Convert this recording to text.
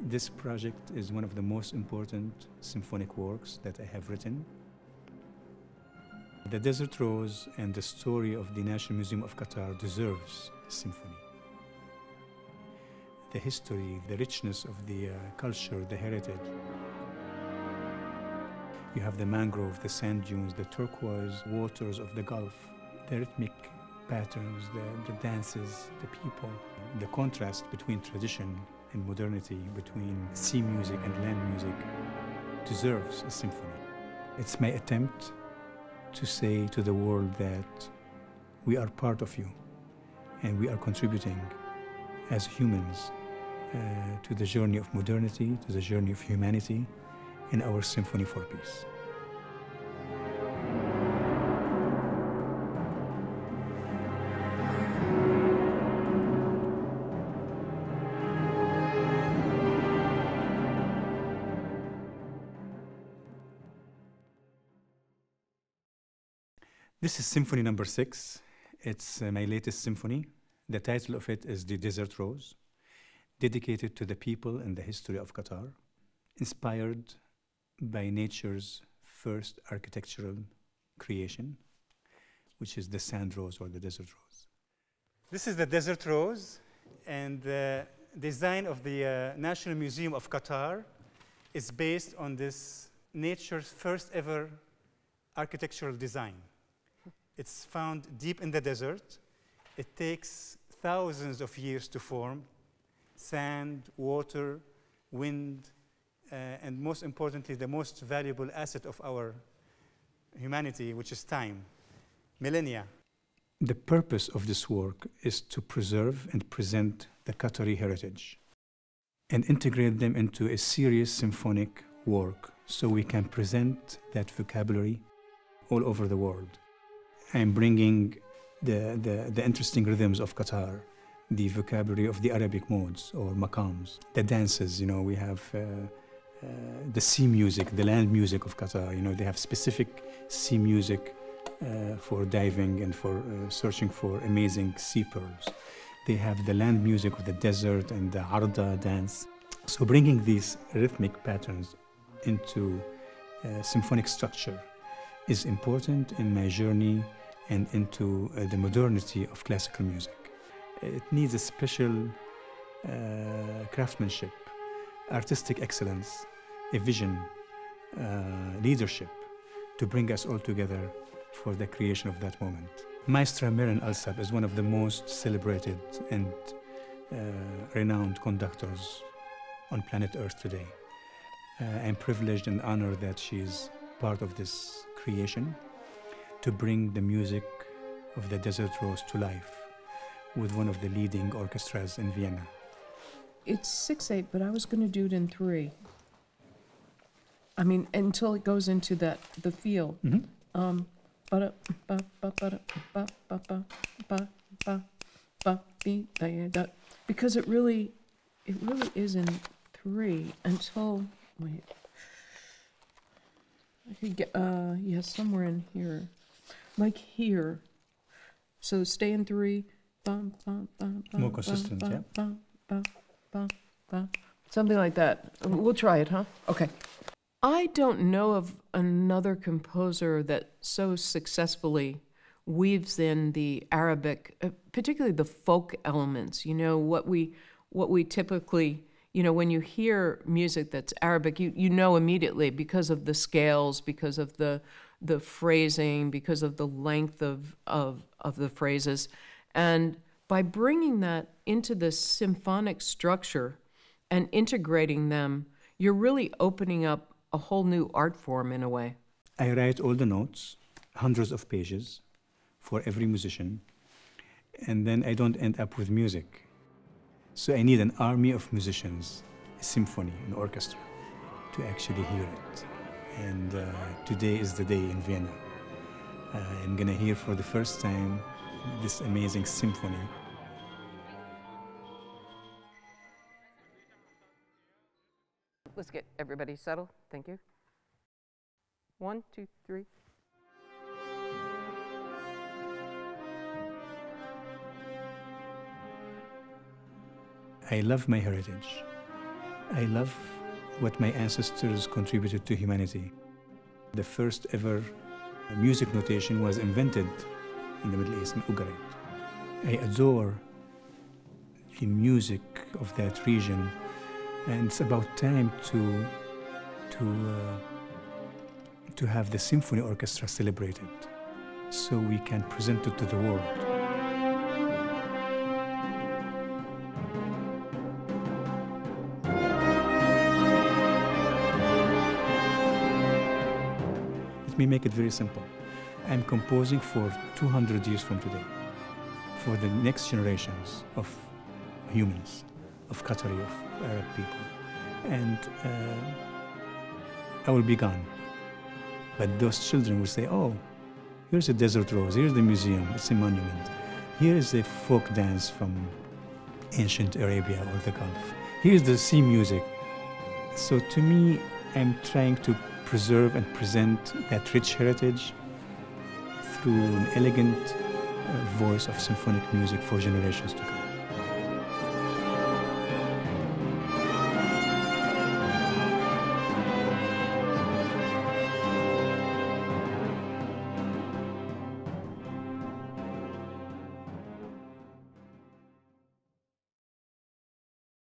This project is one of the most important symphonic works that I have written. The Desert Rose and the story of the National Museum of Qatar deserves a symphony. The history, the richness of the culture, the heritage. You have the mangrove, the sand dunes, the turquoise waters of the Gulf, the rhythmic patterns, the dances, the people. The contrast between tradition and modernity, between sea music and land music, deserves a symphony. It's my attempt to say to the world that we are part of you and we are contributing as humans to the journey of modernity, to the journey of humanity in our Symphony for Peace. This is Symphony number 6. It's my latest symphony. The title of it is The Desert Rose, dedicated to the people and the history of Qatar, inspired by nature's first architectural creation, which is the sand rose or the desert rose. This is the desert rose, and the design of the National Museum of Qatar is based on this nature's first ever architectural design. It's found deep in the desert. It takes thousands of years to form. Sand, water, wind, and most importantly, the most valuable asset of our humanity, which is time, millennia. The purpose of this work is to preserve and present the Qatari heritage and integrate them into a serious symphonic work so we can present that vocabulary all over the world. I'm bringing the interesting rhythms of Qatar, the vocabulary of the Arabic modes or maqams, the dances. You know, we have the sea music, the land music of Qatar. You know, they have specific sea music for diving and for searching for amazing sea pearls. They have the land music of the desert and the Arda dance. So bringing these rhythmic patterns into symphonic structure is important in my journey and into the modernity of classical music. It needs a special craftsmanship, artistic excellence, a vision, leadership to bring us all together for the creation of that moment. Maestra Marin Alsop is one of the most celebrated and renowned conductors on planet Earth today. I'm privileged and honored that she's part of this creation to bring the music of the Desert Rose to life with one of the leading orchestras in Vienna. It's 6/8, but I was going to do it in 3. I mean, until it goes into the feel. Because it really is in 3 until, wait, I could get, yeah, somewhere in here, like here. So stay in 3. More consistent, yeah. Something like that. We'll try it, huh? Okay. I don't know of another composer that so successfully weaves in the Arabic, particularly the folk elements. You know, what we typically, you know, when you hear music that's Arabic, you know immediately because of the scales, because of the phrasing, because of the length of the phrases. And by bringing that into the symphonic structure and integrating them, you're really opening up a whole new art form in a way. I write all the notes, hundreds of pages for every musician, and then I don't end up with music. So I need an army of musicians, a symphony, an orchestra, to actually hear it. And today is the day in Vienna. I'm gonna hear for the first time this amazing symphony. Let's get everybody settled. Thank you. 1, 2, 3. I love my heritage. I love what my ancestors contributed to humanity. The first ever music notation was invented in the Middle East, in Ugarit. I adore the music of that region, and it's about time to have the symphony orchestra celebrated so we can present it to the world. Let me make it very simple. I'm composing for 200 years from today, for the next generations of humans, of Qatari, of Arab people. And I will be gone. But those children will say, oh, here's a desert rose, here's the museum, it's a monument. Here is a folk dance from ancient Arabia or the Gulf. Here's the sea music. So to me, I'm trying to preserve and present that rich heritage through an elegant voice of symphonic music for generations to come.